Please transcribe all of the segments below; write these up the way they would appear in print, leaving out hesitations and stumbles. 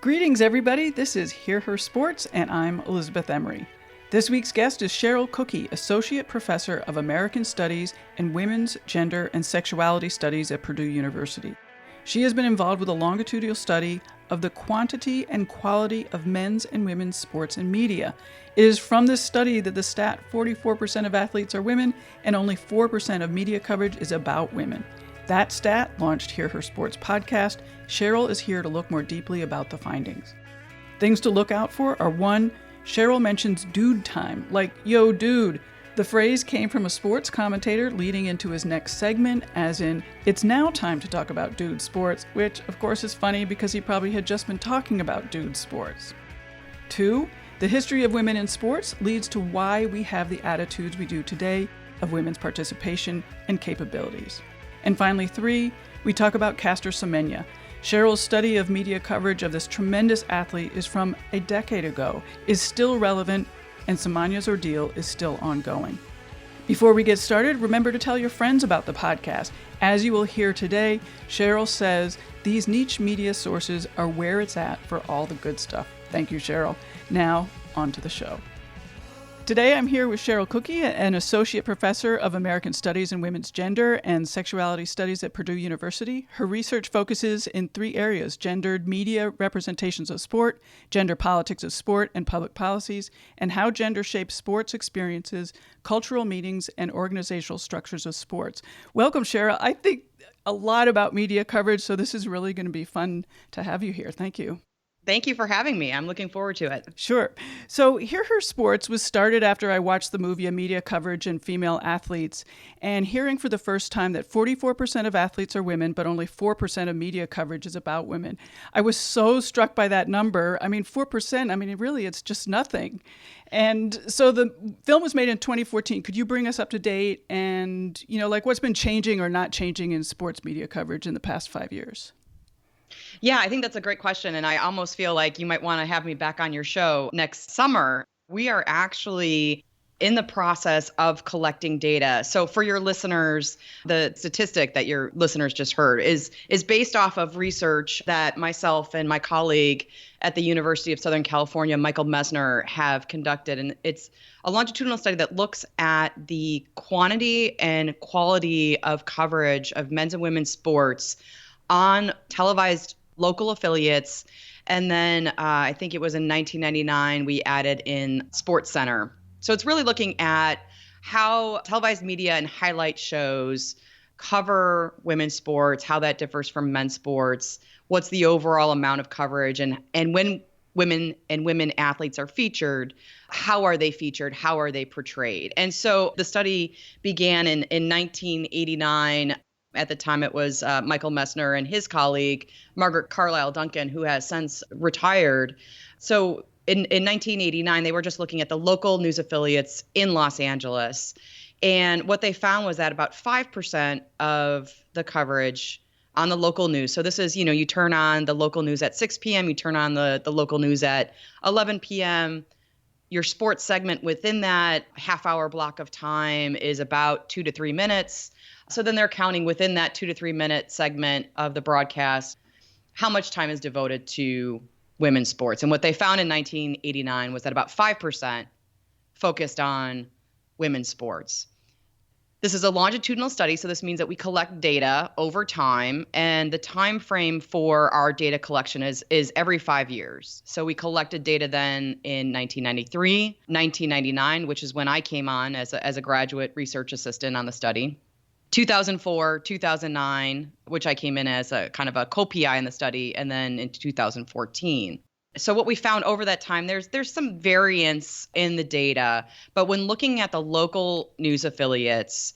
Greetings, everybody. This is Hear Her Sports, and I'm Elizabeth Emery. This week's guest is Cheryl Cooky, Associate Professor of American Studies and Women's, Gender, and Sexuality Studies at Purdue University. She has been involved with a longitudinal study of the quantity and quality of men's and women's sports and media. It is from this study that the stat 44% of athletes are women and only 4% of media coverage is about women. That stat launched Hear Her Sports podcast. Cheryl is here to look more deeply about the findings. Things to look out for are 1, Cheryl mentions dude time, like, yo dude. The phrase came from a sports commentator leading into his next segment, as in, it's now time to talk about dude sports, which of course is funny because he probably had just been talking about dude sports. 2, the history of women in sports leads to why we have the attitudes we do today of women's participation and capabilities. And finally, 3, we talk about Caster Semenya. Cheryl's study of media coverage of this tremendous athlete is from a decade ago, is still relevant, and Semenya's ordeal is still ongoing. Before we get started, remember to tell your friends about the podcast. As you will hear today, Cheryl says these niche media sources are where it's at for all the good stuff. Thank you, Cheryl. Now, on to the show. Today I'm here with Cheryl Cooky, an Associate Professor of American Studies and Women's Gender and Sexuality Studies at Purdue University. Her research focuses in 3 areas: gendered media representations of sport, gender politics of sport and public policies, and how gender shapes sports experiences, cultural meetings, and organizational structures of sports. Welcome, Cheryl. I think a lot about media coverage, so this is really going to be fun to have you here. Thank you. Thank you for having me. I'm looking forward to it. Sure. So Hear Her Sports was started after I watched the movie A Media Coverage and Female Athletes, and hearing for the first time that 44% of athletes are women, but only 4% of media coverage is about women. I was so struck by that number. 4%, really, it's just nothing. And so the film was made in 2014. Could you bring us up to date and, what's been changing or not changing in sports media coverage in the past 5 years? Yeah, I think that's a great question. And I almost feel like you might want to have me back on your show next summer. We are actually in the process of collecting data. So for your listeners, the statistic that your listeners just heard is based off of research that myself and my colleague at the University of Southern California, Michael Messner, have conducted. And it's a longitudinal study that looks at the quantity and quality of coverage of men's and women's sports on televised local affiliates. And then I think it was in 1999, we added in Sports Center. So it's really looking at how televised media and highlight shows cover women's sports, how that differs from men's sports, what's the overall amount of coverage, and when women athletes are featured, how are they featured, how are they portrayed? And so the study began in 1989. At the time, it was Michael Messner and his colleague, Margaret Carlisle Duncan, who has since retired. So in 1989, they were just looking at the local news affiliates in Los Angeles. And what they found was that about 5% of the coverage on the local news. So this is, you turn on the local news at 6 p.m., you turn on the local news at 11 p.m., your sports segment within that half-hour block of time is about 2 to 3 minutes. So then they're counting within that 2 to 3 minute segment of the broadcast, how much time is devoted to women's sports. And what they found in 1989 was that about 5% focused on women's sports. This is a longitudinal study, so this means that we collect data over time, and the time frame for our data collection is every 5 years. So we collected data then in 1993, 1999, which is when I came on as a graduate research assistant on the study, 2004, 2009, which I came in as a kind of a co-PI in the study, and then in 2014. So what we found over that time, there's some variance in the data, but when looking at the local news affiliates,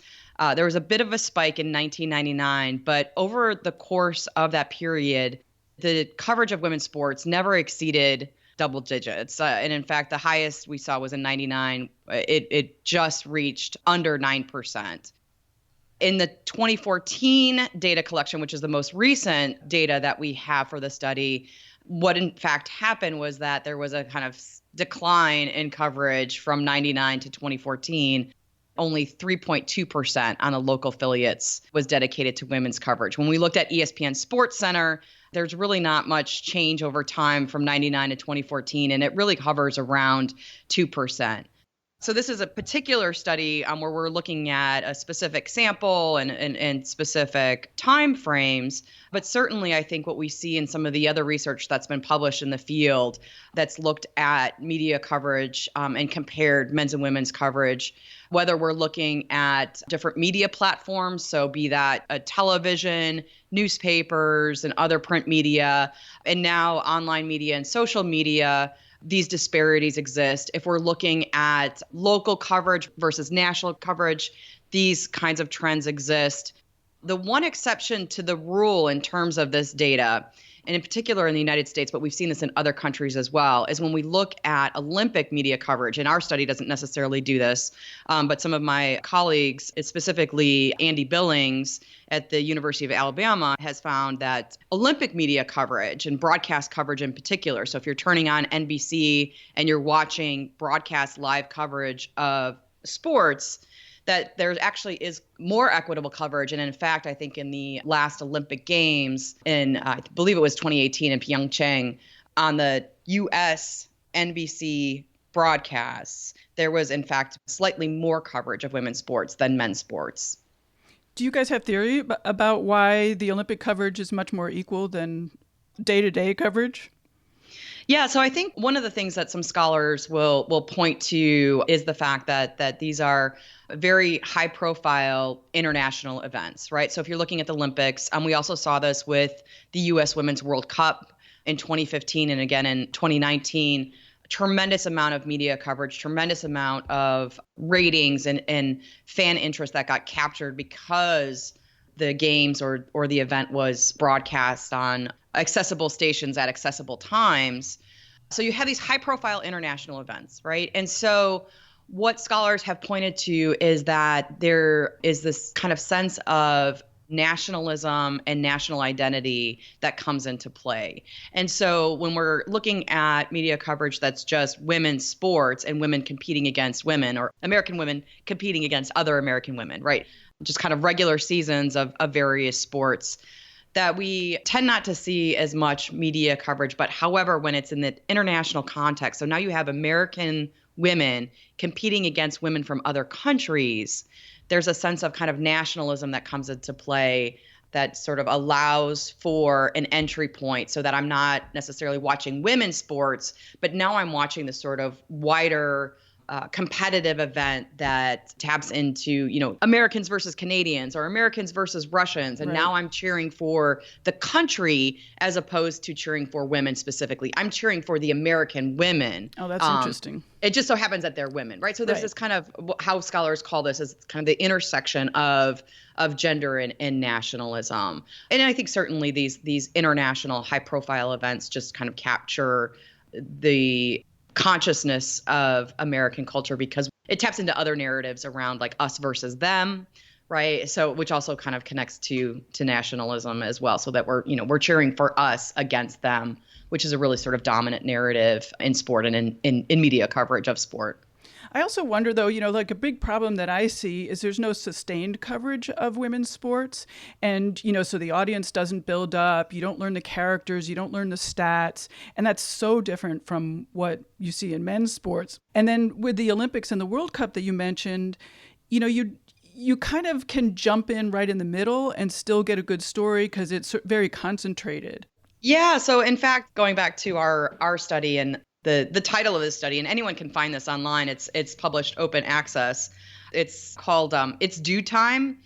there was a bit of a spike in 1999, but over the course of that period, the coverage of women's sports never exceeded double digits. And in fact, the highest we saw was in 99. It just reached under 9%. In the 2014 data collection, which is the most recent data that we have for the study, what in fact happened was that there was a kind of decline in coverage from 99 to 2014. Only 3.2% on the local affiliates was dedicated to women's coverage. When we looked at ESPN Sports Center, there's really not much change over time from 99 to 2014, and it really hovers around 2%. So this is a particular study where we're looking at a specific sample and specific time frames. But certainly, I think what we see in some of the other research that's been published in the field that's looked at media coverage and compared men's and women's coverage, whether we're looking at different media platforms, so be that a television, newspapers, and other print media, and now online media and social media, these disparities exist. If we're looking at local coverage versus national coverage, these kinds of trends exist. The one exception to the rule in terms of this data, and in particular in the United States, but we've seen this in other countries as well, is when we look at Olympic media coverage, and our study doesn't necessarily do this, but some of my colleagues, specifically Andy Billings at the University of Alabama, has found that Olympic media coverage and broadcast coverage in particular, so if you're turning on NBC and you're watching broadcast live coverage of sports, that there actually is more equitable coverage. And in fact, I think in the last Olympic Games in, I believe it was 2018 in Pyeongchang, on the US NBC broadcasts, there was in fact slightly more coverage of women's sports than men's sports. Do you guys have theory about why the Olympic coverage is much more equal than day-to-day coverage? Yeah, so I think one of the things that some scholars will point to is the fact that these are very high-profile international events, right? So if you're looking at the Olympics, we also saw this with the U.S. Women's World Cup in 2015 and again in 2019. Tremendous amount of media coverage, tremendous amount of ratings and fan interest that got captured because the games or the event was broadcast on accessible stations at accessible times. So you have these high profile international events, right? And so what scholars have pointed to is that there is this kind of sense of nationalism and national identity that comes into play. And so when we're looking at media coverage that's just women's sports and women competing against women or American women competing against other American women, right? Just kind of regular seasons of various sports, that we tend not to see as much media coverage. But however, when it's in the international context, so now you have American women competing against women from other countries, there's a sense of kind of nationalism that comes into play that sort of allows for an entry point so that I'm not necessarily watching women's sports, but now I'm watching the sort of wider competitive event that taps into, Americans versus Canadians or Americans versus Russians. And now I'm cheering for the country as opposed to cheering for women specifically. I'm cheering for the American women. Oh, that's interesting. It just so happens that they're women, right? So there's this kind of, how scholars call this is kind of the intersection of gender and nationalism. And I think certainly these international high profile events just kind of capture the consciousness of American culture because it taps into other narratives around like us versus them, right? So which also kind of connects to nationalism as well, so that we're cheering for us against them, which is a really sort of dominant narrative in sport and in media coverage of sport. I also wonder, though, like a big problem that I see is there's no sustained coverage of women's sports. And, so the audience doesn't build up. You don't learn the characters. You don't learn the stats. And that's so different from what you see in men's sports. And then with the Olympics and the World Cup that you mentioned, you kind of can jump in right in the middle and still get a good story because it's very concentrated. Yeah. So in fact, going back to our study and the title of this study, and anyone can find this online, it's published open access. It's called It's Due Time,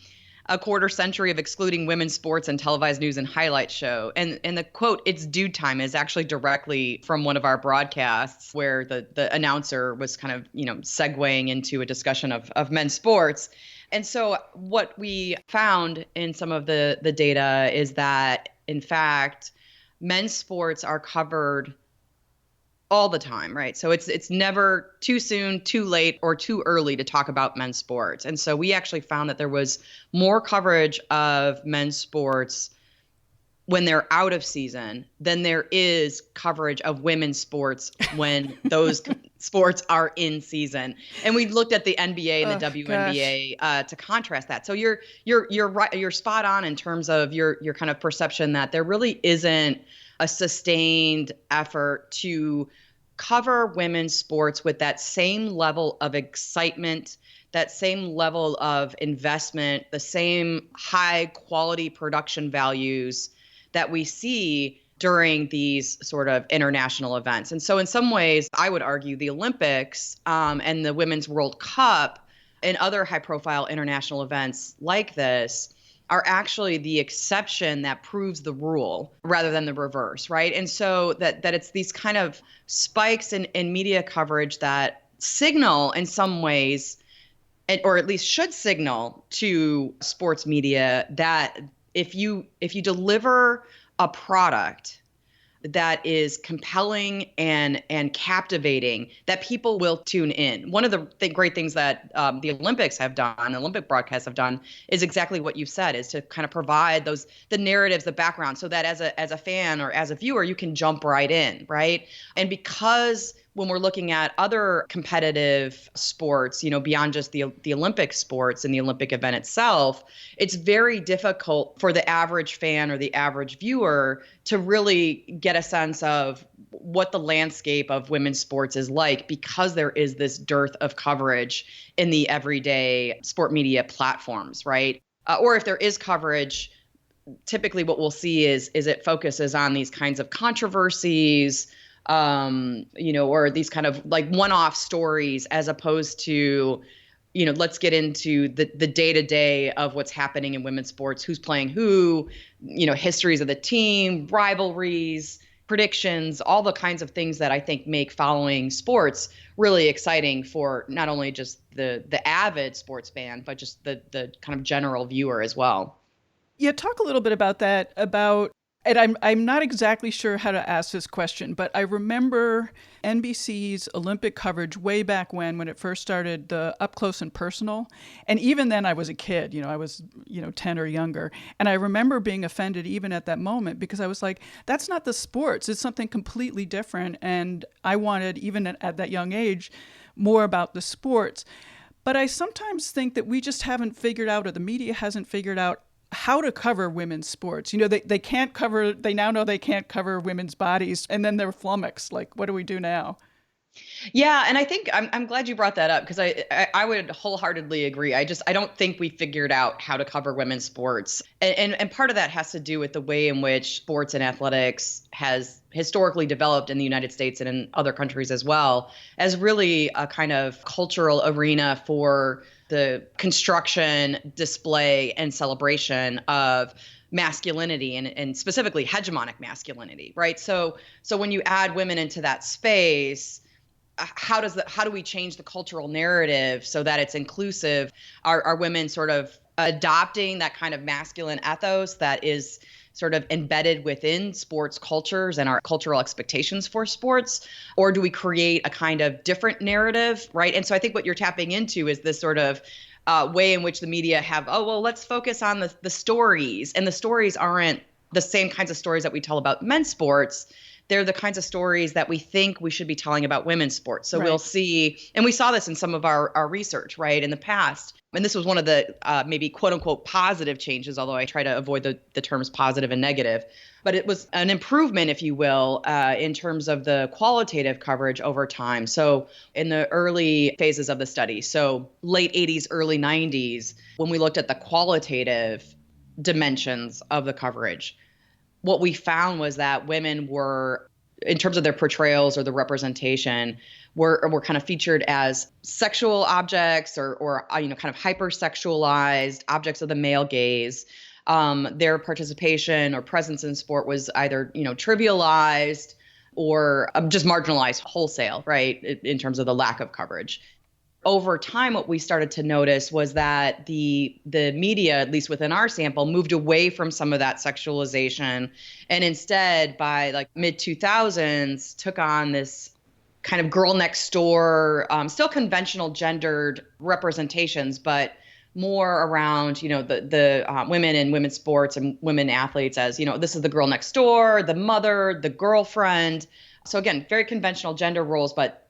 a quarter century of excluding women's sports and televised news and highlight show. And the quote, "It's due time," is actually directly from one of our broadcasts where the announcer was kind of, segueing into a discussion of men's sports. And so what we found in some of the data is that, in fact, men's sports are covered all the time, right? So it's never too soon, too late, or too early to talk about men's sports. And so we actually found that there was more coverage of men's sports when they're out of season than there is coverage of women's sports when those sports are in season. And we looked at the NBA and the Oh, gosh. WNBA to contrast that. So you're right, you're spot on in terms of your kind of perception that there really isn't a sustained effort to cover women's sports with that same level of excitement, that same level of investment, the same high quality production values that we see during these sort of international events. And so in some ways, I would argue the Olympics and the Women's World Cup and other high profile international events like this are actually the exception that proves the rule rather than the reverse, right? And so that it's these kind of spikes in media coverage that signal in some ways, or at least should signal to sports media, that if you deliver a product that is compelling and captivating, that people will tune in. One of the great things that the Olympics have done, Olympic broadcasts have done, is exactly what you said, is to kind of provide the narratives, the background, so that as a fan or as a viewer, you can jump right in, right? And because when we're looking at other competitive sports, beyond just the Olympic sports and the Olympic event itself, it's very difficult for the average fan or the average viewer to really get a sense of what the landscape of women's sports is like, because there is this dearth of coverage in the everyday sport media platforms, right? Or if there is coverage, typically what we'll see is it focuses on these kinds of controversies, or these kind of like one-off stories, as opposed to, let's get into the day-to-day of what's happening in women's sports, who's playing who, histories of the team, rivalries, predictions, all the kinds of things that I think make following sports really exciting for not only just the avid sports fan, but just the kind of general viewer as well. Yeah, talk a little bit about that, and I'm not exactly sure how to ask this question, but I remember NBC's Olympic coverage way back when it first started, the Up Close and Personal. And even then I was a kid, I was, 10 or younger. And I remember being offended even at that moment, because I was like, that's not the sports. It's something completely different. And I wanted, even at that young age, more about the sports. But I sometimes think that we just haven't figured out, or the media hasn't figured out, how to cover women's sports. They now know they can't cover women's bodies, and then they're flummoxed. Like, what do we do now? Yeah, and I think I'm glad you brought that up, because I would wholeheartedly agree. I don't think we figured out how to cover women's sports, and part of that has to do with the way in which sports and athletics has historically developed in the United States and in other countries as well, as really a kind of cultural arena for the construction, display, and celebration of masculinity, and specifically hegemonic masculinity, right? So when you add women into that space, how do we change the cultural narrative so that it's inclusive? Are women sort of adopting that kind of masculine ethos that is sort of embedded within sports cultures and our cultural expectations for sports? Or do we create a kind of different narrative, right? And so I think what you're tapping into is this sort of way in which the media have, let's focus on the stories. And the stories aren't the same kinds of stories that we tell about men's sports. They're the kinds of stories that we think we should be telling about women's sports. So We'll see, and we saw this in some of our research, right, in the past. And this was one of the maybe quote unquote positive changes, although I try to avoid the terms positive and negative. But it was an improvement, if you will, in terms of the qualitative coverage over time. So in the early phases of the study, so late 80s, early 90s, when we looked at the qualitative dimensions of the coverage, what we found was that women were, in terms of their portrayals or the representation, were kind of featured as sexual objects or kind of hypersexualized objects of the male gaze. Their participation or presence in sport was either, trivialized or just marginalized wholesale, right, in terms of the lack of coverage. Over time, what we started to notice was that the media, at least within our sample, moved away from some of that sexualization, and instead, by like mid-2000s, took on this kind of girl next door, still conventional gendered representations, but more around, the women in women's sports and women athletes as, this is the girl next door, the mother, the girlfriend. So again, very conventional gender roles, but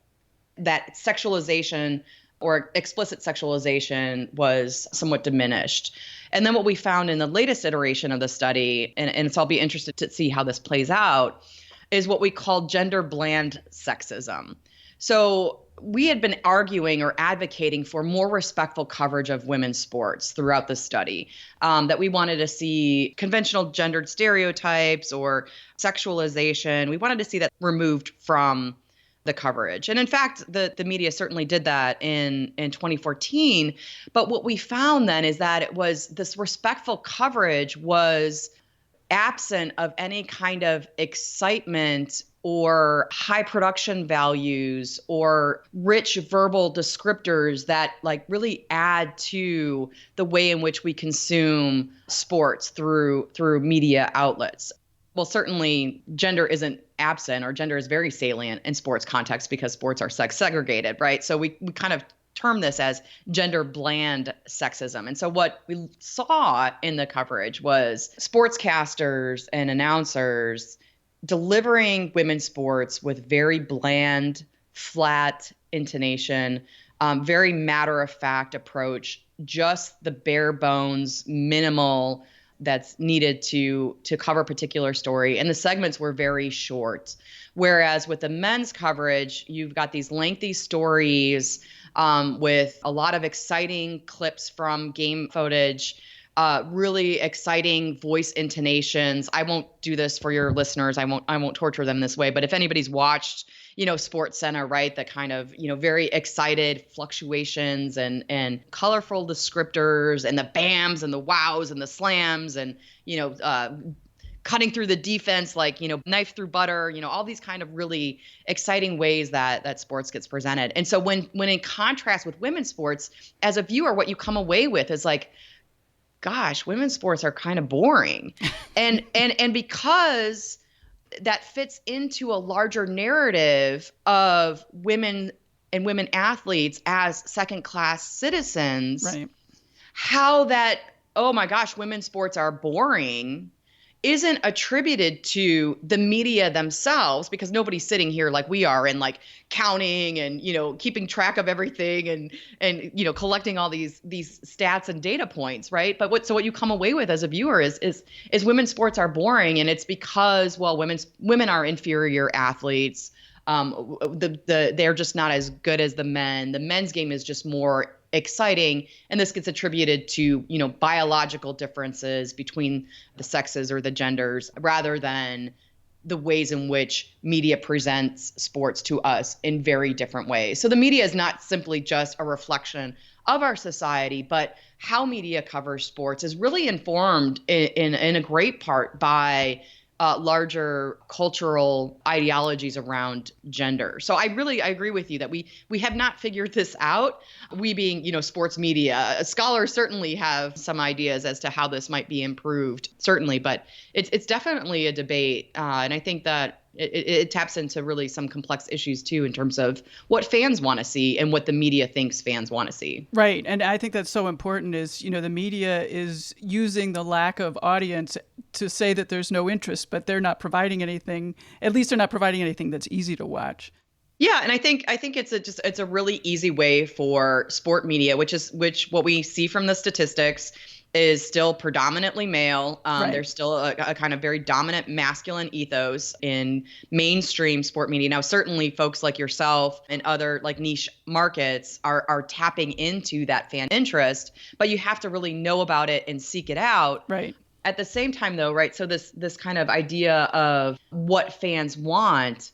that sexualization or explicit sexualization was somewhat diminished. And then what we found in the latest iteration of the study, and so I'll be interested to see how this plays out, is what we call gender bland sexism. So we had been arguing or advocating for more respectful coverage of women's sports throughout the study, that we wanted to see conventional gendered stereotypes or sexualization. We wanted to see that removed from the coverage. And in fact, the media certainly did that in 2014. But what we found then is that it was this respectful coverage was absent of any kind of excitement or high production values or rich verbal descriptors that like really add to the way in which we consume sports through media outlets. Well, certainly gender isn't absent, or gender is very salient in sports context because sports are sex segregated, right? So we kind of term this as gender bland sexism. And so what we saw in the coverage was sportscasters and announcers delivering women's sports with very bland, flat intonation, very matter-of-fact approach, just the bare bones, minimal that's needed to cover a particular story. And the segments were very short. Whereas with the men's coverage, you've got these lengthy stories with a lot of exciting clips from game footage, really exciting voice intonations. I won't do this for your listeners. I won't torture them this way. But if anybody's watched, Sports Center, right, the kind of, very excited fluctuations and colorful descriptors and the bams and the wows and the slams and, cutting through the defense, like, knife through butter, all these kind of really exciting ways that sports gets presented. And so when in contrast with women's sports, as a viewer, what you come away with is like, gosh, women's sports are kind of boring. And because that fits into a larger narrative of women and women athletes as second-class citizens, right, how that, oh my gosh, women's sports are boring isn't attributed to the media themselves, because nobody's sitting here like we are and like counting and, keeping track of everything and collecting all these stats and data points, right? But what you come away with as a viewer is women's sports are boring, and it's because, well, women are inferior athletes. They're just not as good as the men. The men's game is just more exciting, and this gets attributed to biological differences between the sexes or the genders, rather than the ways in which media presents sports to us in very different ways. So the media is not simply just a reflection of our society, but how media covers sports is really informed in a great part by larger cultural ideologies around gender. So I agree with you that we have not figured this out. We being, sports media, scholars certainly have some ideas as to how this might be improved, certainly, but it's definitely a debate. And I think that it taps into really some complex issues too, in terms of what fans want to see and what the media thinks fans want to see. Right. And I think that's so important is, the media is using the lack of audience to say that there's no interest, but they're not providing anything. At least they're not providing anything that's easy to watch. Yeah, and I think it's a really easy way for sport media, which what we see from the statistics is still predominantly male. Right. There's still a kind of very dominant masculine ethos in mainstream sport media. Now, certainly folks like yourself and other like niche markets are tapping into that fan interest, but you have to really know about it and seek it out. Right. At the same time, though, right, so this kind of idea of what fans want,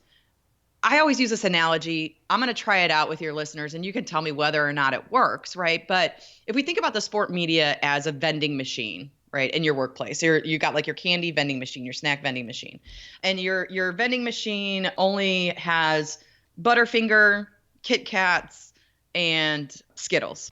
I always use this analogy. I'm going to try it out with your listeners, and you can tell me whether or not it works, right? But if we think about the sport media as a vending machine, right, in your workplace, you got like your candy vending machine, your snack vending machine, and your vending machine only has Butterfinger, Kit Kats, and Skittles.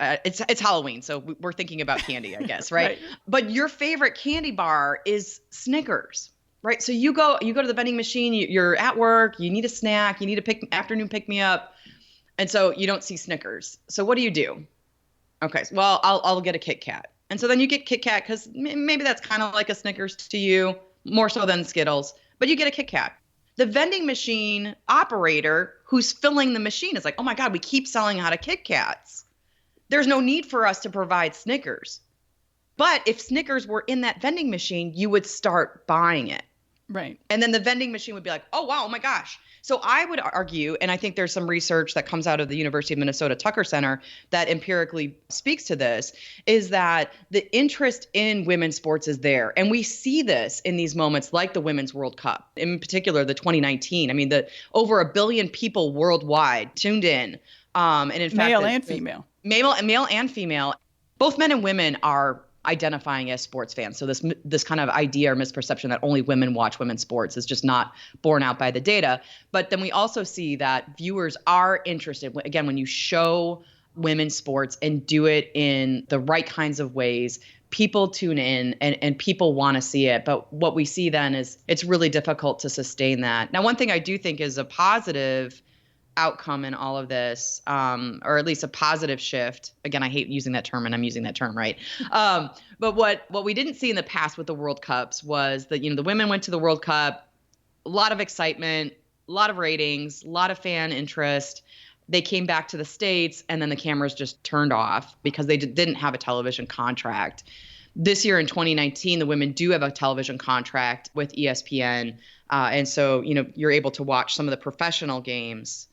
It's Halloween, so we're thinking about candy, I guess, right? Right. But your favorite candy bar is Snickers. Right. So you go to the vending machine, you're at work, you need a snack, you need a afternoon pick me up. And so you don't see Snickers. So what do? Okay. Well, I'll get a Kit Kat. And so then you get Kit Kat because maybe that's kind of like a Snickers to you, more so than Skittles, but you get a Kit Kat. The vending machine operator who's filling the machine is like, oh my God, we keep selling out of Kit Kats. There's no need for us to provide Snickers. But if Snickers were in that vending machine, you would start buying it. Right. And then the vending machine would be like, oh, wow, oh my gosh. So I would argue, and I think there's some research that comes out of the University of Minnesota Tucker Center that empirically speaks to this, is that the interest in women's sports is there. And we see this in these moments like the Women's World Cup, in particular, the 2019. I mean, over 1 billion people worldwide tuned in. And in fact, male and female. Male and female. Both men and women are identifying as sports fans. So this kind of idea or misperception that only women watch women's sports is just not borne out by the data. But then we also see that viewers are interested. Again, when you show women's sports and do it in the right kinds of ways, people tune in and people want to see it. But what we see then is it's really difficult to sustain that. Now, one thing I do think is a positive outcome in all of this, or at least a positive shift. Again, I hate using that term, and I'm using that term, right? But what we didn't see in the past with the World Cups was that, the women went to the World Cup, a lot of excitement, a lot of ratings, a lot of fan interest. They came back to the States, and then the cameras just turned off because they didn't have a television contract. This year in 2019, the women do have a television contract with ESPN. And so, you're able to watch some of the professional games,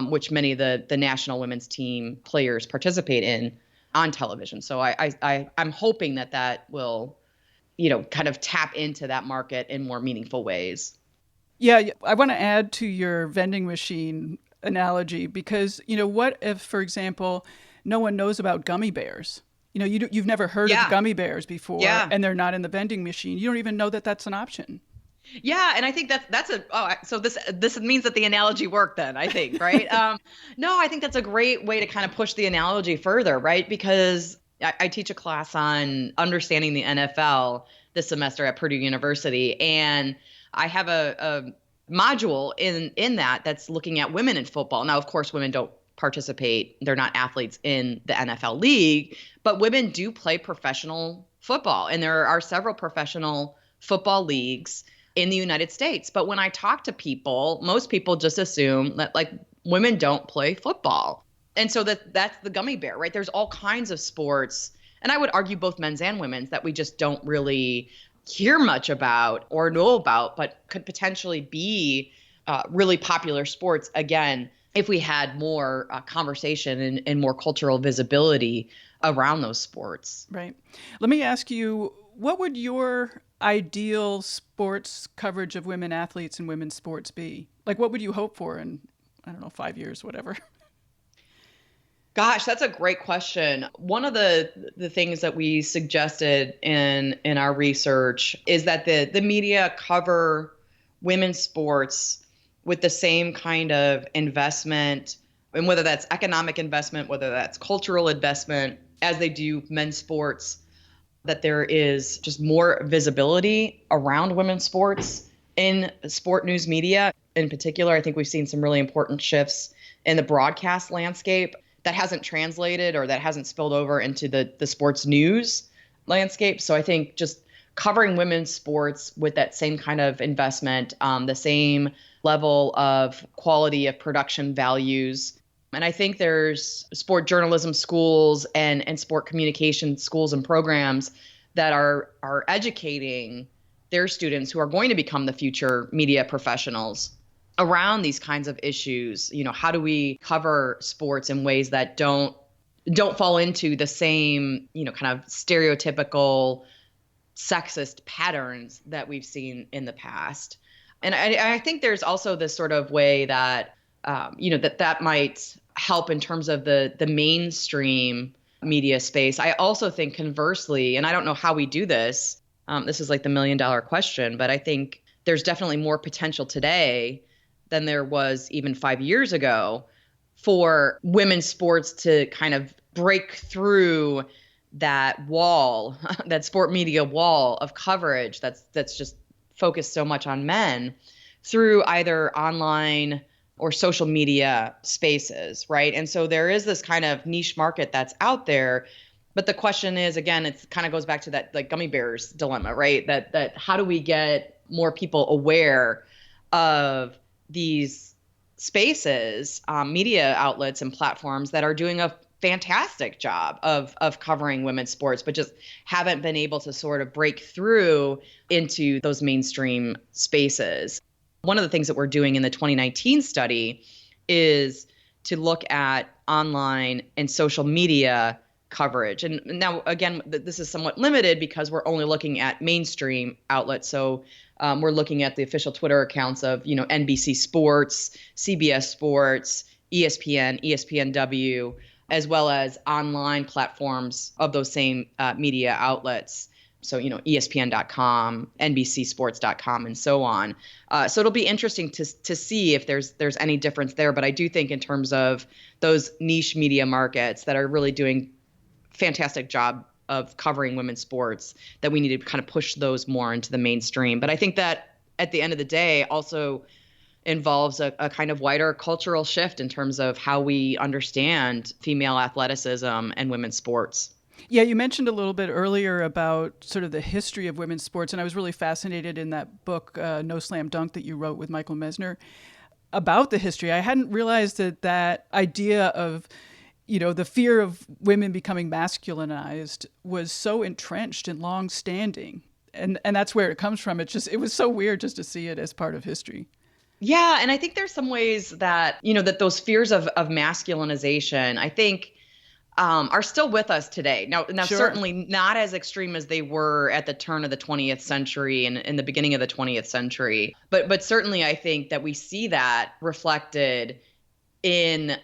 which many of the national women's team players participate in on television. So I'm hoping that will, kind of tap into that market in more meaningful ways. Yeah, I want to add to your vending machine analogy because, what if, for example, no one knows about gummy bears? You've never heard of gummy bears before, and they're not in the vending machine. You don't even know that that's an option. Yeah, and I think so this means that the analogy worked then, I think, right? No, I think that's a great way to kind of push the analogy further, right? Because I teach a class on understanding the NFL this semester at Purdue University, and I have a module in that's looking at women in football. Now, of course, women don't participate. They're not athletes in the NFL league, but women do play professional football, and there are several professional football leagues in the United States. But when I talk to people, most people just assume that women don't play football. And so that's the gummy bear, right? There's all kinds of sports, and I would argue both men's and women's, that we just don't really hear much about or know about, but could potentially be really popular sports, again, if we had more conversation and more cultural visibility around those sports. Right. Let me ask you, what would your ideal sports coverage of women athletes and women's sports be? What would you hope for in, 5 years, whatever? Gosh, that's a great question. One of the things that we suggested in our research is that the media cover women's sports with the same kind of investment, and whether that's economic investment, whether that's cultural investment, as they do men's sports, that there is just more visibility around women's sports in sport news media. In particular, I think we've seen some really important shifts in the broadcast landscape that hasn't translated or that hasn't spilled over into the sports news landscape. So I think just covering women's sports with that same kind of investment, the same level of quality of production values. And I think there's sport journalism schools and sport communication schools and programs that are educating their students who are going to become the future media professionals around these kinds of issues. How do we cover sports in ways that don't fall into the same, kind of stereotypical sexist patterns that we've seen in the past. And I think there's also this sort of way that, that might help in terms of the mainstream media space. I also think conversely, and I don't know how we do this, this is the $1 million question, but I think there's definitely more potential today than there was even 5 years ago for women's sports to kind of break through that wall, that sport media wall of coverage that's just focused so much on men, through either online or social media spaces, right? And so there is this kind of niche market that's out there. But the question is, again, it kind of goes back to that gummy bears dilemma, right? That how do we get more people aware of these spaces, media outlets and platforms that are doing a fantastic job of covering women's sports, but just haven't been able to sort of break through into those mainstream spaces. One of the things that we're doing in the 2019 study is to look at online and social media coverage. And now, again, this is somewhat limited because we're only looking at mainstream outlets. So we're looking at the official Twitter accounts of, NBC Sports, CBS Sports, ESPN, ESPNW, as well as online platforms of those same media outlets. So, ESPN.com, NBCSports.com, and so on. So it'll be interesting to see if there's any difference there. But I do think in terms of those niche media markets that are really doing fantastic job of covering women's sports, that we need to kind of push those more into the mainstream. But I think that at the end of the day also involves a kind of wider cultural shift in terms of how we understand female athleticism and women's sports. Yeah, you mentioned a little bit earlier about sort of the history of women's sports, and I was really fascinated in that book, No Slam Dunk, that you wrote with Michael Mesner about the history. I hadn't realized that idea of, the fear of women becoming masculinized was so entrenched and long-standing, and that's where it comes from. It was so weird just to see it as part of history. Yeah, and I think there's some ways that, that those fears of masculinization, I think, are still with us today. Now, Sure. Certainly not as extreme as they were at the turn of the 20th century and in the beginning of the 20th century. But certainly I think that we see that reflected in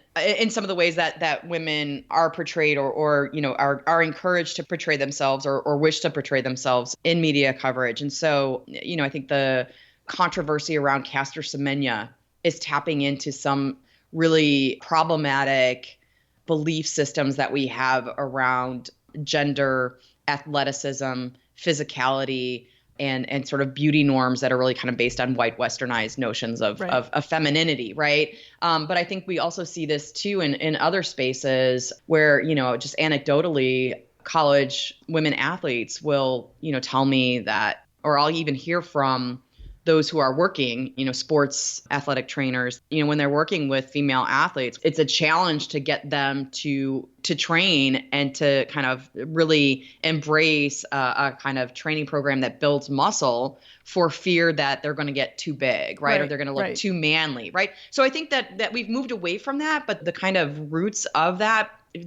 some of the ways that women are portrayed or are encouraged to portray themselves or wish to portray themselves in media coverage. And so, I think the controversy around Caster Semenya is tapping into some really problematic belief systems that we have around gender, athleticism, physicality, and sort of beauty norms that are really kind of based on white westernized notions of femininity, right? But I think we also see this too in other spaces where, just anecdotally, college women athletes will, tell me that, or I'll even hear from those who are working, sports athletic trainers, when they're working with female athletes, it's a challenge to get them to train and to kind of really embrace a kind of training program that builds muscle for fear that they're going to get too big, right? Or they're going to look too manly, right? So I think that we've moved away from that, but the kind of roots of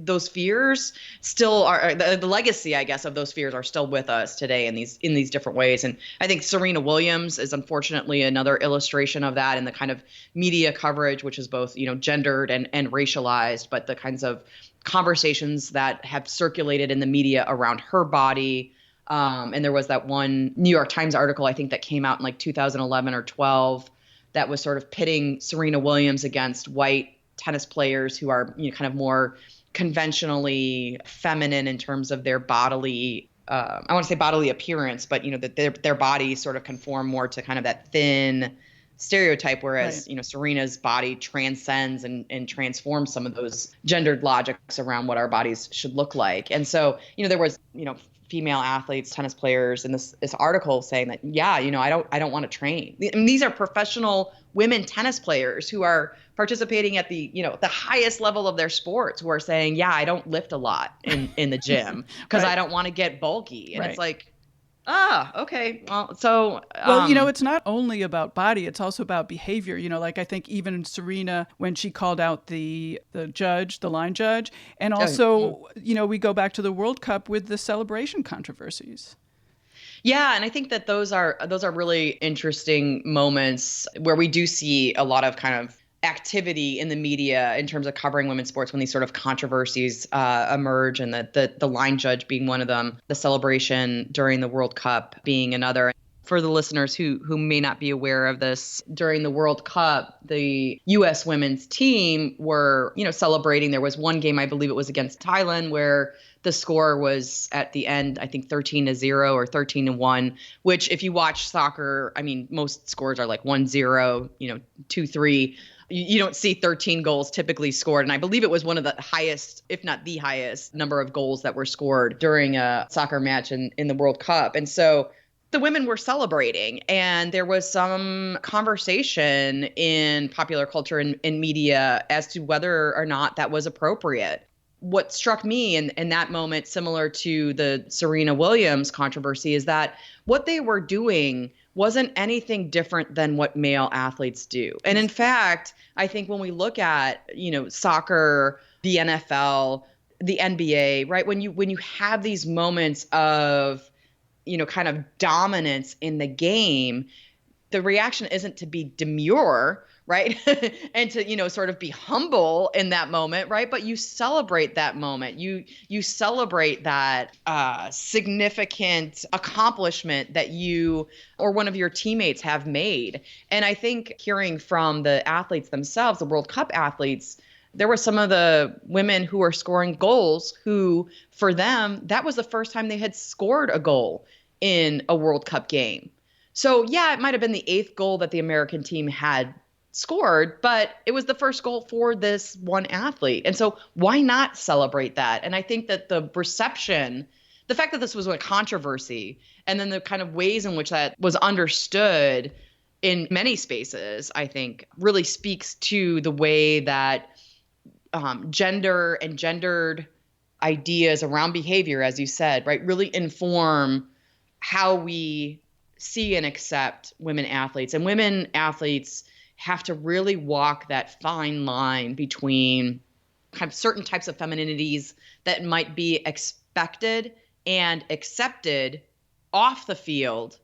those fears still are the legacy, I guess, of those fears are still with us today in these different ways. And I think Serena Williams is unfortunately another illustration of that in the kind of media coverage, which is both, gendered and racialized, but the kinds of conversations that have circulated in the media around her body. And there was that one New York Times article, I think, that came out in like 2011 or 12 that was sort of pitting Serena Williams against white tennis players who are, kind of more conventionally feminine in terms of their bodily, I want to say bodily appearance, but, that their bodies sort of conform more to kind of that thin stereotype, whereas, Serena's body transcends and transforms some of those gendered logics around what our bodies should look like. And so, there was, female athletes, tennis players in this article saying that, I don't want to train. I mean, these are professional women tennis players who are participating at the, the highest level of their sports, who are saying, I don't lift a lot in the gym because I don't want to get bulky. And it's like, okay. Well, so. It's not only about body, it's also about behavior. Like I think even Serena, when she called out the line judge, and also, we go back to the World Cup with the celebration controversies. Yeah, and I think that those are really interesting moments where we do see a lot of kind of activity in the media in terms of covering women's sports when these sort of controversies emerge, and the line judge being one of them, the celebration during the World Cup being another. For the listeners who may not be aware of this, during the World Cup, the U.S. women's team were, celebrating. There was one game, I believe it was against Thailand, where the score was at the end, I think 13-0 or 13-1, which if you watch soccer, I mean, most scores are like 1-0, 2-3. You don't see 13 goals typically scored. And I believe it was one of the highest, if not the highest, number of goals that were scored during a soccer match in the World Cup. And so the women were celebrating. And there was some conversation in popular culture and in media as to whether or not that was appropriate. What struck me in that moment, similar to the Serena Williams controversy, is that what they were doing wasn't anything different than what male athletes do. And in fact, I think when we look at, soccer, the NFL, the NBA, right, when you have these moments of, kind of dominance in the game, the reaction isn't to be demure, right? And to, sort of be humble in that moment, right? But you celebrate that moment. You celebrate that significant accomplishment that you or one of your teammates have made. And I think hearing from the athletes themselves, the World Cup athletes, there were some of the women who were scoring goals who, for them, that was the first time they had scored a goal in a World Cup game. So yeah, it might have been the 8th goal that the American team had scored, but it was the first goal for this one athlete. And so why not celebrate that? And I think that the reception, the fact that this was a controversy, and then the kind of ways in which that was understood in many spaces, I think really speaks to the way that gender and gendered ideas around behavior, as you said, right, really inform how we see and accept women athletes. And women athletes have to really walk that fine line between kind of certain types of femininities that might be expected and accepted off the field,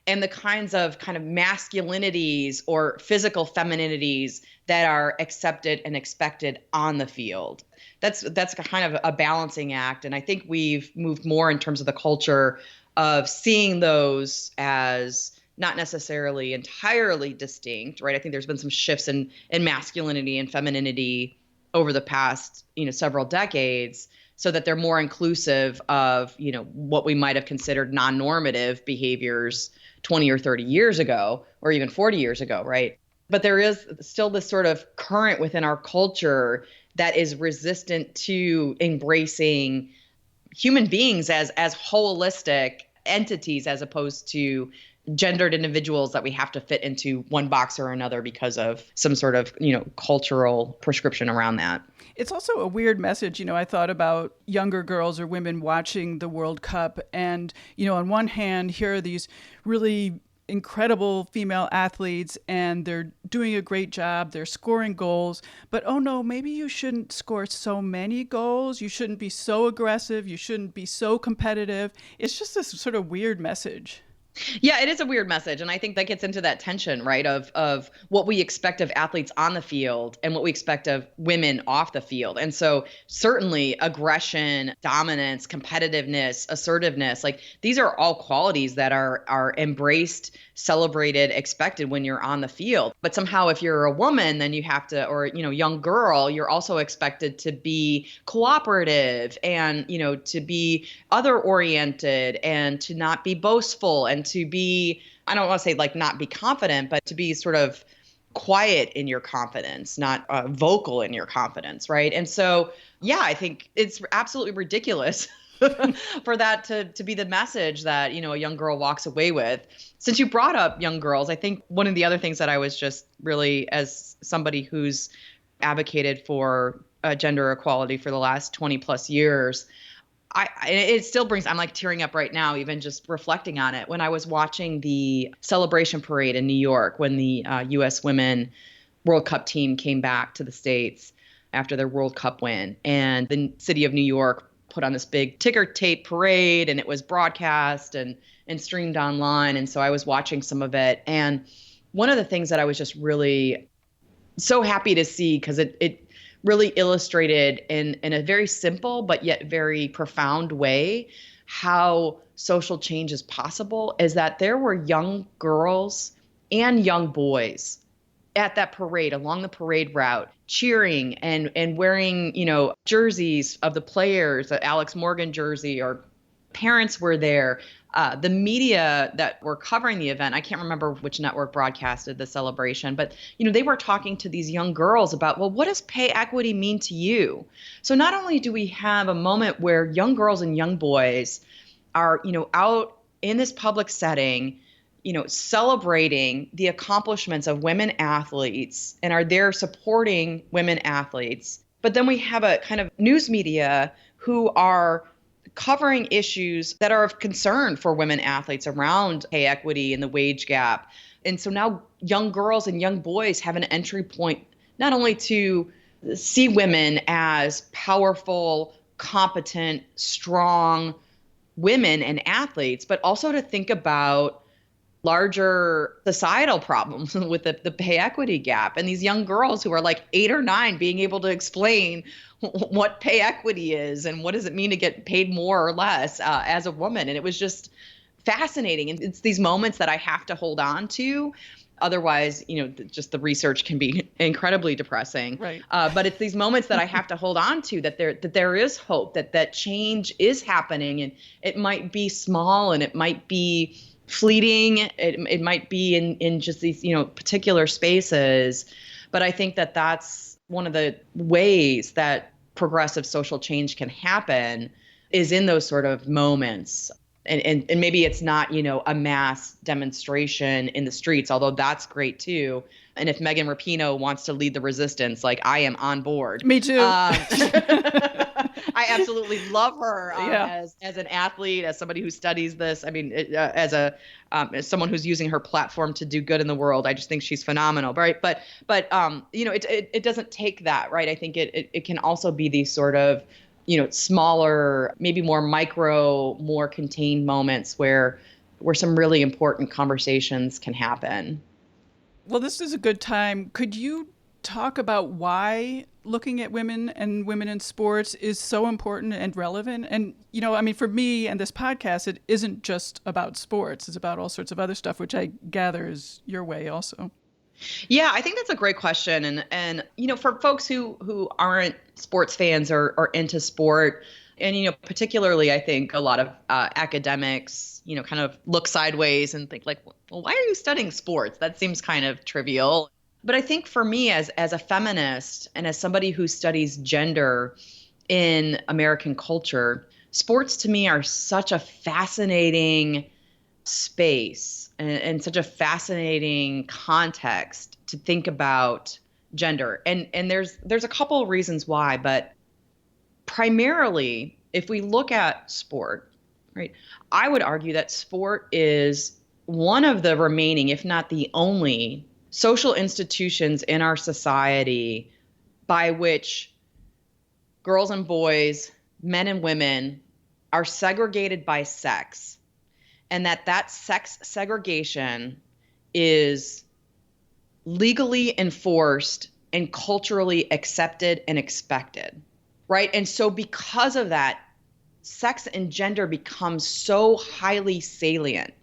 and the kinds of kind of masculinities or physical femininities that are accepted and expected on the field. That's kind of a balancing act. And I think we've moved more in terms of the culture of seeing those as not necessarily entirely distinct, right? I think there's been some shifts in masculinity and femininity over the past, several decades, so that they're more inclusive of, what we might have considered non-normative behaviors 20 or 30 years ago, or even 40 years ago, right? But there is still this sort of current within our culture that is resistant to embracing human beings as holistic entities, as opposed to gendered individuals that we have to fit into one box or another because of some sort of, cultural prescription around that. It's also a weird message. I thought about younger girls or women watching the World Cup, and, on one hand, here are these really incredible female athletes, and they're doing a great job. They're scoring goals, but oh no, maybe you shouldn't score so many goals. You shouldn't be so aggressive. You shouldn't be so competitive. It's just this sort of weird message. Yeah, it is a weird message. And I think that gets into that tension, right, of what we expect of athletes on the field and what we expect of women off the field. And so certainly aggression, dominance, competitiveness, assertiveness, like these are all qualities that are embraced, celebrated, expected when you're on the field. But somehow if you're a woman, then you have to, or, young girl, you're also expected to be cooperative and, to be other oriented and to not be boastful and to be, I don't want to say like not be confident, but to be sort of quiet in your confidence, not vocal in your confidence, right? And so, yeah, I think it's absolutely ridiculous for that to be the message that, a young girl walks away with. Since you brought up young girls, I think one of the other things that I was just really, as somebody who's advocated for gender equality for the last 20 plus years, it still brings, I'm like tearing up right now, even just reflecting on it. When I was watching the celebration parade in New York, when the U.S. Women World Cup team came back to the States after their World Cup win, and the city of New York put on this big ticker tape parade, and it was broadcast and streamed online. And so I was watching some of it. And one of the things that I was just really so happy to see, because it really illustrated in a very simple but yet very profound way how social change is possible, is that there were young girls and young boys at that parade, along the parade route, cheering and wearing, jerseys of the players, Alex Morgan jersey, or parents were there. The media that were covering the event, I can't remember which network broadcasted the celebration, but they were talking to these young girls about, well, what does pay equity mean to you? So not only do we have a moment where young girls and young boys are, out in this public setting, celebrating the accomplishments of women athletes and are there supporting women athletes. But then we have a kind of news media who are covering issues that are of concern for women athletes around pay equity and the wage gap. And so now young girls and young boys have an entry point not only to see women as powerful, competent, strong women and athletes, but also to think about larger societal problems with the pay equity gap. And these young girls who are like 8 or 9 being able to explain what pay equity is and what does it mean to get paid more or less as a woman. And it was just fascinating. And it's these moments that I have to hold on to. Otherwise, just the research can be incredibly depressing. Right. But it's these moments that I have to hold on to, that there is hope, that change is happening, and it might be small and it might be fleeting. It might be in just these particular spaces. But I think that that's one of the ways that progressive social change can happen, is in those sort of moments. And maybe it's not, a mass demonstration in the streets, although that's great too. And if Megan Rapinoe wants to lead the resistance, like, I am on board. Me too. I absolutely love her as an athlete, as somebody who studies this. I mean, as someone who's using her platform to do good in the world. I just think she's phenomenal, right? But it doesn't take that, right? I think it can also be these sort of smaller, maybe more micro, more contained moments where some really important conversations can happen. Well, this is a good time. Could you talk about why looking at women and women in sports is so important and relevant? And, for me and this podcast, it isn't just about sports. It's about all sorts of other stuff, which I gather is your way also. Yeah, I think that's a great question. And for folks who aren't sports fans or into sport, and, particularly, I think a lot of academics, kind of look sideways and think like, well, why are you studying sports? That seems kind of trivial. But I think for me as a feminist and as somebody who studies gender in American culture, sports to me are such a fascinating space and such a fascinating context to think about gender. And there's a couple of reasons why, but primarily, if we look at sport, right, I would argue that sport is one of the remaining, if not the only, social institutions in our society by which girls and boys, men and women are segregated by sex, and that sex segregation is legally enforced and culturally accepted and expected, right? And so because of that, sex and gender becomes so highly salient.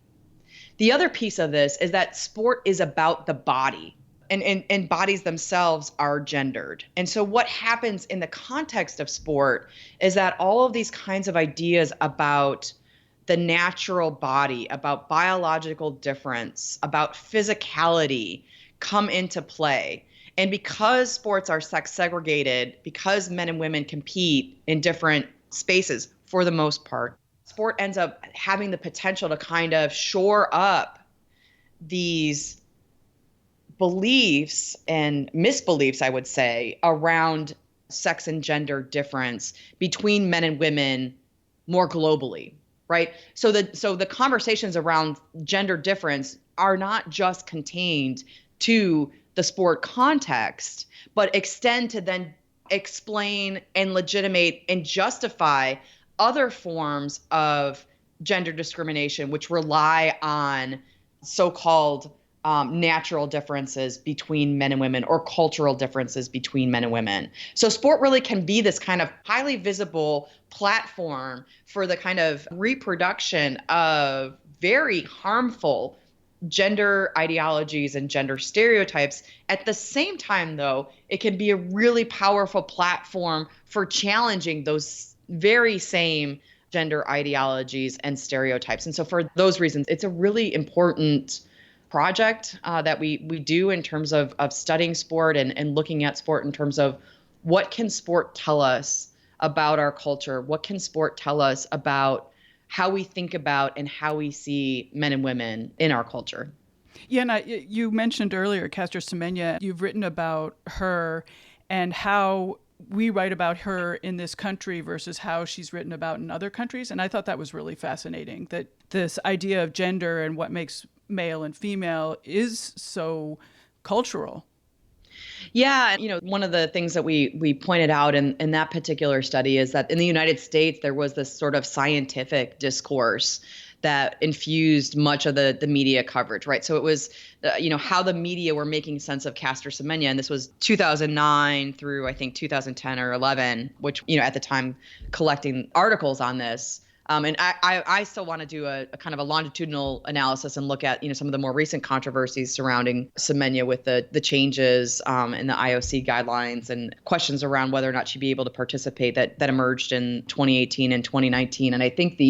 The other piece of this is that sport is about the body, and bodies themselves are gendered. And so what happens in the context of sport is that all of these kinds of ideas about the natural body, about biological difference, about physicality come into play. And because sports are sex segregated, because men and women compete in different spaces for the most part, sport ends up having the potential to kind of shore up these beliefs and misbeliefs, I would say, around sex and gender difference between men and women more globally. Right. So the conversations around gender difference are not just contained to the sport context, but extend to then explain and legitimate and justify other forms of gender discrimination, which rely on so-called natural differences between men and women or cultural differences between men and women. So sport really can be this kind of highly visible platform for the kind of reproduction of very harmful gender ideologies and gender stereotypes. At the same time, though, it can be a really powerful platform for challenging those very same gender ideologies and stereotypes. And so for those reasons, it's a really important project that we do in terms of studying sport and looking at sport in terms of what can sport tell us about our culture? What can sport tell us about how we think about and how we see men and women in our culture. Yeah, and you mentioned earlier Caster Semenya. You've written about her and how we write about her in this country versus how she's written about in other countries. And I thought that was really fascinating, that this idea of gender and what makes male and female is so cultural. Yeah, one of the things that we pointed out in that particular study is that in the United States, there was this sort of scientific discourse that infused much of the media coverage, right? So it was, how the media were making sense of Caster Semenya. And this was 2009 through, I think, 2010 or 11, which, at the time, collecting articles on this. And I still want to do a kind of a longitudinal analysis and look at, some of the more recent controversies surrounding Semenya with the changes in the IOC guidelines and questions around whether or not she'd be able to participate that emerged in 2018 and 2019. And I think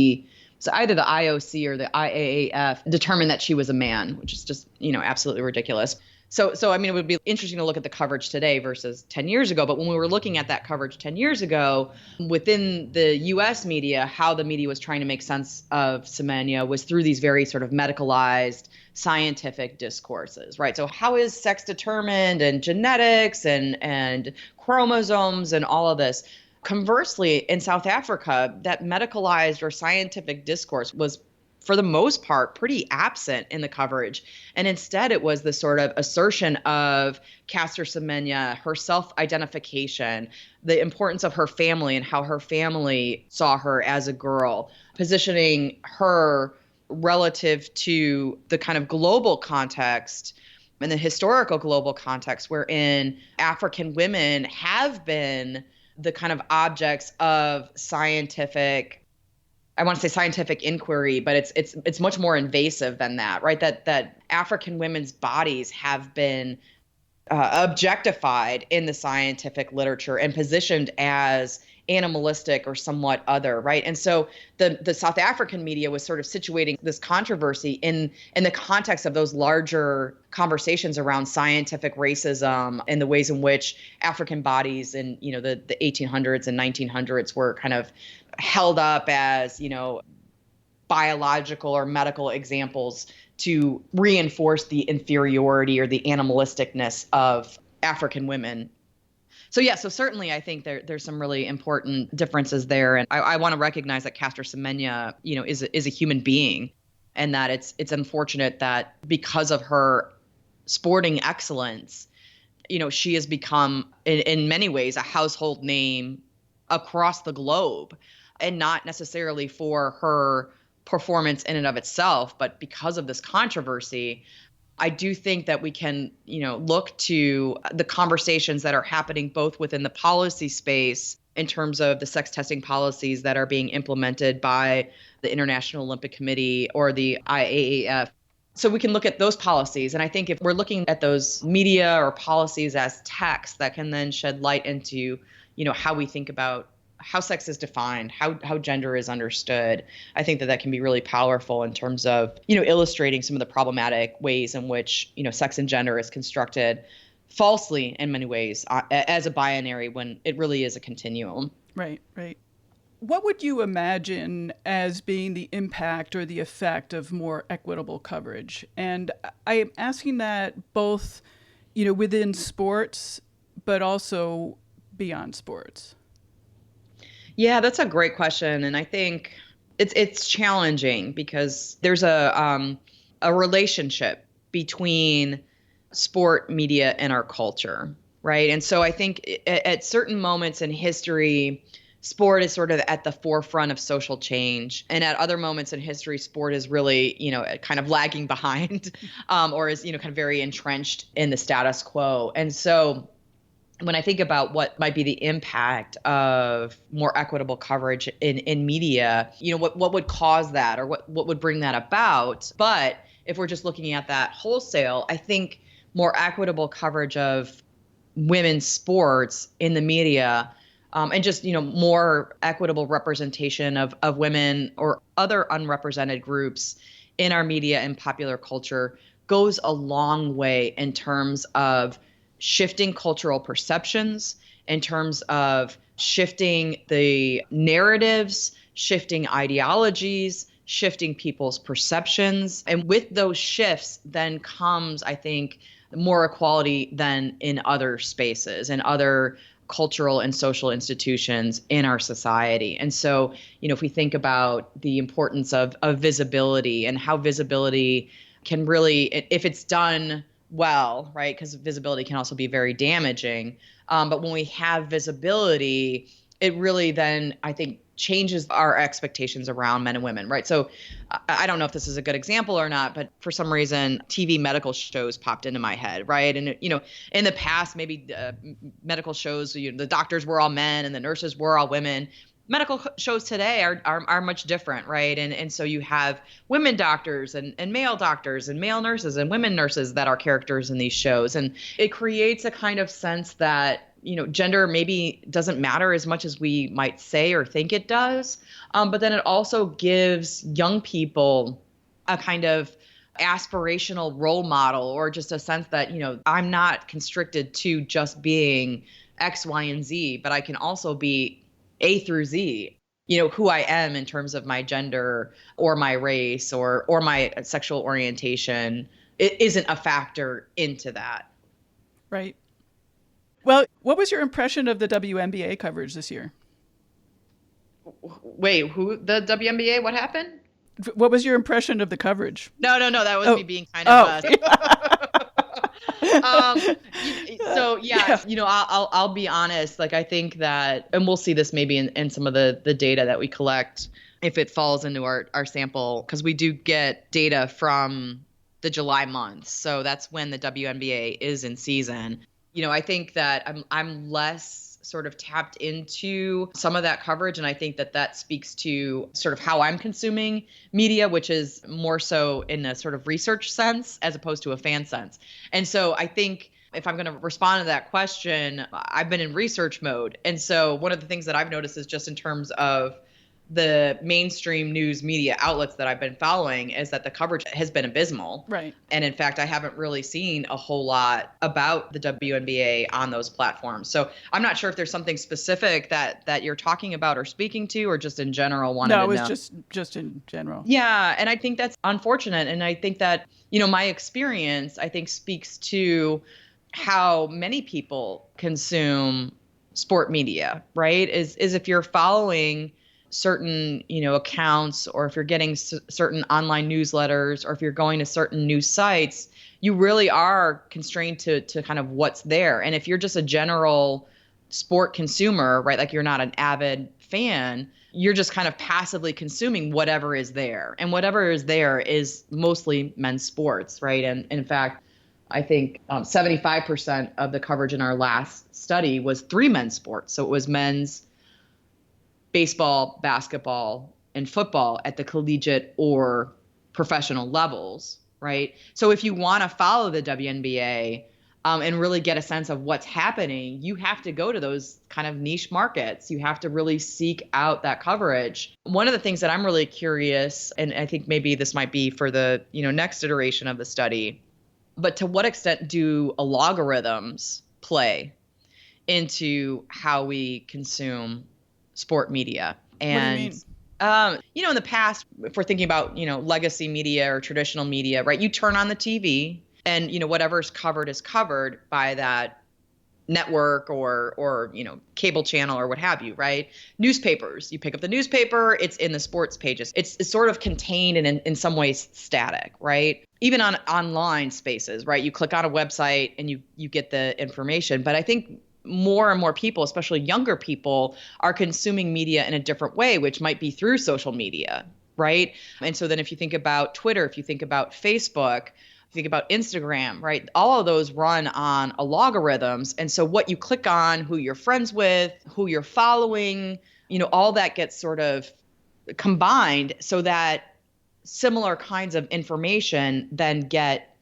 so either the IOC or the IAAF determined that she was a man, which is just, absolutely ridiculous. So it would be interesting to look at the coverage today versus 10 years ago. But when we were looking at that coverage 10 years ago, within the U.S. media, how the media was trying to make sense of Semenya was through these very sort of medicalized scientific discourses, right? So how is sex determined, and genetics and chromosomes and all of this? Conversely, in South Africa, that medicalized or scientific discourse was, for the most part, pretty absent in the coverage. And instead, it was this sort of assertion of Caster Semenya, her self-identification, the importance of her family and how her family saw her as a girl, positioning her relative to the kind of global context and the historical global context wherein African women have been the kind of objects of scientific, I want to say scientific inquiry, but it's much more invasive than that, right? That African women's bodies have been objectified in the scientific literature and positioned as animalistic or somewhat other, right? And so the South African media was sort of situating this controversy in the context of those larger conversations around scientific racism and the ways in which African bodies in, the 1800s and 1900s were kind of held up as, biological or medical examples to reinforce the inferiority or the animalisticness of African women. So certainly I think there's some really important differences there. And I want to recognize that Caster Semenya, is a human being, and that it's unfortunate that because of her sporting excellence, she has become in many ways a household name across the globe, and not necessarily for her performance in and of itself, but because of this controversy. I do think that we can, look to the conversations that are happening both within the policy space in terms of the sex testing policies that are being implemented by the International Olympic Committee or the IAAF. So we can look at those policies. And I think if we're looking at those media or policies as text, that can then shed light into, how we think about how sex is defined, how gender is understood. I think that can be really powerful in terms of, illustrating some of the problematic ways in which, sex and gender is constructed falsely in many ways as a binary when it really is a continuum. Right. What would you imagine as being the impact or the effect of more equitable coverage? And I am asking that both, within sports, but also beyond sports. Yeah, that's a great question. And I think it's challenging because there's a relationship between sport, media, and our culture, right? And so I think at certain moments in history, sport is sort of at the forefront of social change. And at other moments in history, sport is really, kind of lagging behind or is, kind of very entrenched in the status quo. And so when I think about what might be the impact of more equitable coverage in media, what would cause that or what would bring that about? But if we're just looking at that wholesale, I think more equitable coverage of women's sports in the media and just, more equitable representation of women or other unrepresented groups in our media and popular culture goes a long way in terms of shifting cultural perceptions, in terms of shifting the narratives, shifting ideologies, shifting people's perceptions. And with those shifts then comes, I think, more equality than in other spaces and other cultural and social institutions in our society. And so, if we think about the importance of visibility and how visibility can really, if it's done well, right? Because visibility can also be very damaging. But when we have visibility, it really then, I think, changes our expectations around men and women, right? So I don't know if this is a good example or not, but for some reason, TV medical shows popped into my head, right? And, in the past, maybe medical shows, the doctors were all men and the nurses were all women. Medical shows today are much different, right? And so you have women doctors and male doctors and male nurses and women nurses that are characters in these shows. And it creates a kind of sense that, gender maybe doesn't matter as much as we might say or think it does. But then it also gives young people a kind of aspirational role model, or just a sense that, I'm not constricted to just being X, Y, and Z, but I can also be A through Z, who I am in terms of my gender or my race or my sexual orientation. It isn't a factor into that. Right. Well, what was your impression of the WNBA coverage this year? Wait, the WNBA? What happened? What was your impression of the coverage? No. That was me being kind of. So yeah, I'll be honest. Like, I think that, and we'll see this maybe in some of the data that we collect, if it falls into our sample, because we do get data from the July month. So that's when the WNBA is in season. I think that I'm less sort of tapped into some of that coverage. And I think that speaks to sort of how I'm consuming media, which is more so in a sort of research sense as opposed to a fan sense. And so I think if I'm going to respond to that question, I've been in research mode. And so one of the things that I've noticed is just in terms of the mainstream news media outlets that I've been following is that the coverage has been abysmal. Right. And in fact, I haven't really seen a whole lot about the WNBA on those platforms. So I'm not sure if there's something specific that you're talking about or speaking to, or just in general wanted to know. No, it was just in general. Yeah. And I think that's unfortunate. And I think that, my experience, I think, speaks to how many people consume sport media, right? Is if you're following certain, accounts, or if you're getting certain online newsletters, or if you're going to certain news sites, you really are constrained to kind of what's there. And if you're just a general sport consumer, right, like you're not an avid fan, you're just kind of passively consuming whatever is there. And whatever is there is mostly men's sports, right? And in fact, I think 75% of the coverage in our last study was 3 men's sports. So it was men's baseball, basketball, and football at the collegiate or professional levels, right? So if you want to follow the WNBA and really get a sense of what's happening, you have to go to those kind of niche markets. You have to really seek out that coverage. One of the things that I'm really curious, and I think maybe this might be for the next iteration of the study, but to what extent do algorithms play into how we consume sport media? And what do you mean? In the past, if we're thinking about legacy media or traditional media, right, you turn on the TV and whatever's covered is covered by that network or cable channel or what have you, right? Newspapers, you pick up the newspaper, it's in the sports pages. It's sort of contained and in some ways static, right? Even on online spaces, right? You click on a website and you get the information. But I think more and more people, especially younger people, are consuming media in a different way, which might be through social media, right? And so then if you think about Twitter, if you think about Facebook, if you think about Instagram, right? All of those run on algorithms. And so what you click on, who you're friends with, who you're following, all that gets sort of combined so that similar kinds of information then get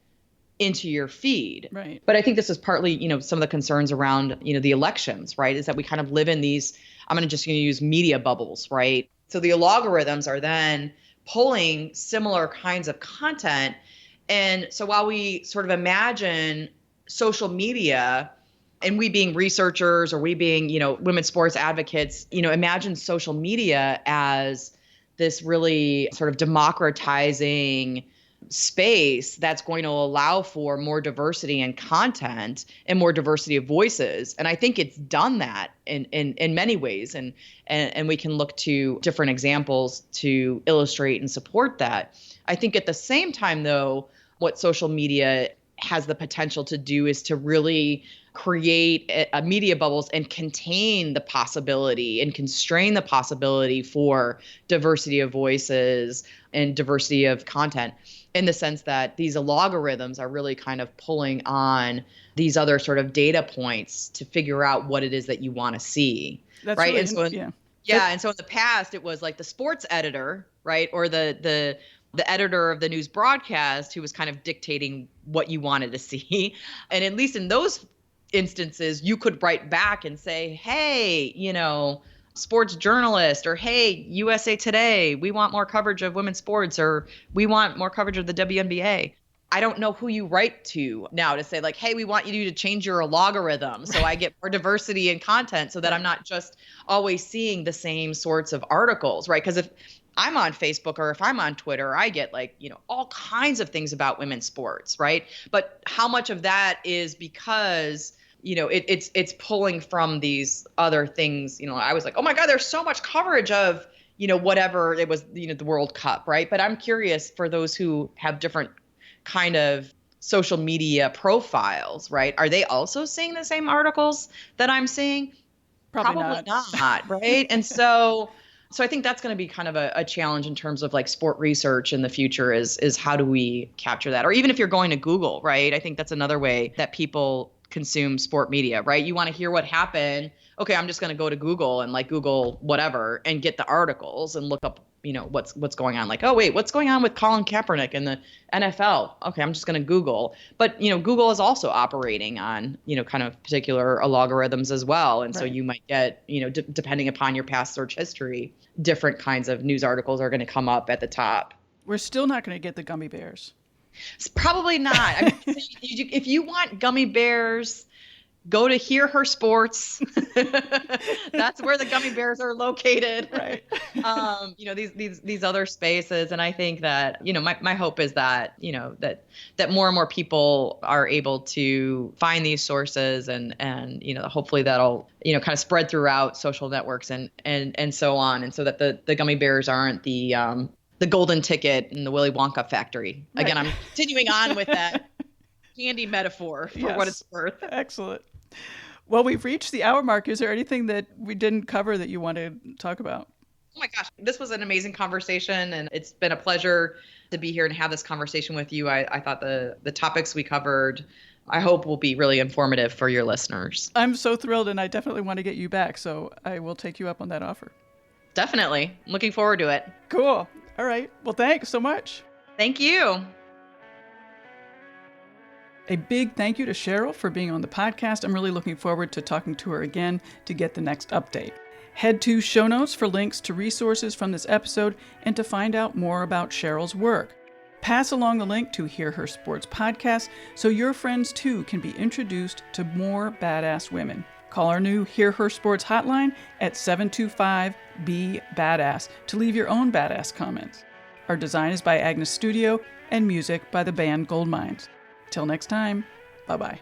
into your feed. Right. But I think this is partly, some of the concerns around, the elections, right? Is that we kind of live in these, I'm going to use media bubbles, right? So the algorithms are then pulling similar kinds of content. And so while we sort of imagine social media And we being researchers or we being, women's sports advocates, imagine social media as this really sort of democratizing space that's going to allow for more diversity in content and more diversity of voices. And I think it's done that in many ways. And we can look to different examples to illustrate and support that. I think at the same time, though, what social media has the potential to do is to really create a media bubbles and contain the possibility and constrain the possibility for diversity of voices and diversity of content, in the sense that these algorithms are really kind of pulling on these other sort of data points to figure out what it is that you want to see. That's right. Really, and so and so in the past it was like the sports editor, right, or the editor of the news broadcast who was kind of dictating what you wanted to see. And at least in those instances, you could write back and say, hey, sports journalist, or hey, USA Today, we want more coverage of women's sports, or we want more coverage of the WNBA. I don't know who you write to now to say like, hey, we want you to change your logarithm so I get more diversity in content so that I'm not just always seeing the same sorts of articles, right? Because if I'm on Facebook or if I'm on Twitter, I get all kinds of things about women's sports, right? But how much of that is because it's pulling from these other things? I was like, oh my God, there's so much coverage of whatever it was, the World Cup, right? But I'm curious for those who have different kind of social media profiles, right? Are they also seeing the same articles that I'm seeing? Probably not, right? And so I think that's going to be kind of a challenge in terms of like sport research in the future is how do we capture that? Or even if you're going to Google, right? I think that's another way that people consume sport media, right? You want to hear what happened. Okay, I'm just going to go to Google and like Google whatever and get the articles and look up, what's going on. Like, oh wait, what's going on with Colin Kaepernick in the NFL? Okay, I'm just going to Google. But Google is also operating on kind of particular algorithms as well, and so you might get depending upon your past search history, different kinds of news articles are going to come up at the top. We're still not going to get the gummy bears. It's probably not. I mean, if you want gummy bears, go to Hear Her Sports. That's where the gummy bears are located. Right. These other spaces. And I think that, my hope is that, that more and more people are able to find these sources and hopefully that'll, kind of spread throughout social networks and so on. And so that the gummy bears aren't the golden ticket in the Willy Wonka factory. Right. Again, I'm continuing on with that candy metaphor for what it's worth. Excellent. Well, we've reached the hour mark. Is there anything that we didn't cover that you want to talk about? Oh my gosh, this was an amazing conversation, and it's been a pleasure to be here and have this conversation with you. I thought the topics we covered, I hope, will be really informative for your listeners. I'm so thrilled, and I definitely want to get you back, so I will take you up on that offer. Definitely. Looking forward to it. Cool. All right. Well, thanks so much. Thank you. A big thank you to Cheryl for being on the podcast. I'm really looking forward to talking to her again to get the next update. Head to show notes for links to resources from this episode and to find out more about Cheryl's work. Pass along the link to Hear Her Sports podcast so your friends too can be introduced to more badass women. Call our new Hear Her Sports hotline at 725-BE-BADASS to leave your own badass comments. Our design is by Agnes Studio and music by the band Goldmines. Till next time, bye-bye.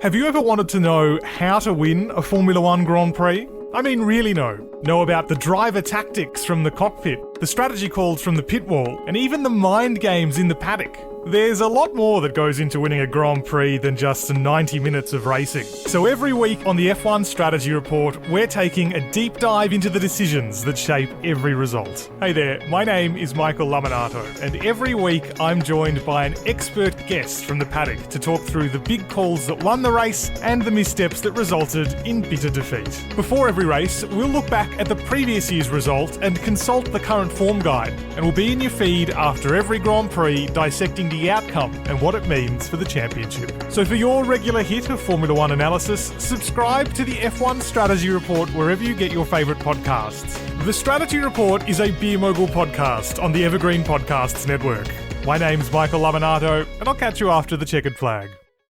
Have you ever wanted to know how to win a Formula One Grand Prix? I mean, really know about the driver tactics from the cockpit, the strategy calls from the pit wall, and even the mind games in the paddock. There's a lot more that goes into winning a Grand Prix than just 90 minutes of racing. So every week on the F1 Strategy Report, we're taking a deep dive into the decisions that shape every result. Hey there, my name is Michael Laminato, and every week I'm joined by an expert guest from the paddock to talk through the big calls that won the race and the missteps that resulted in bitter defeat. Before every race, we'll look back at the previous year's result and consult the current form guide, and we'll be in your feed after every Grand Prix dissecting the outcome and what it means for the championship. So for your regular hit of Formula One analysis, subscribe to the F1 Strategy Report wherever you get your favourite podcasts. The Strategy Report is a Beer Mogul podcast on the Evergreen Podcasts network. My name's Michael Laminato, and I'll catch you after the checkered flag.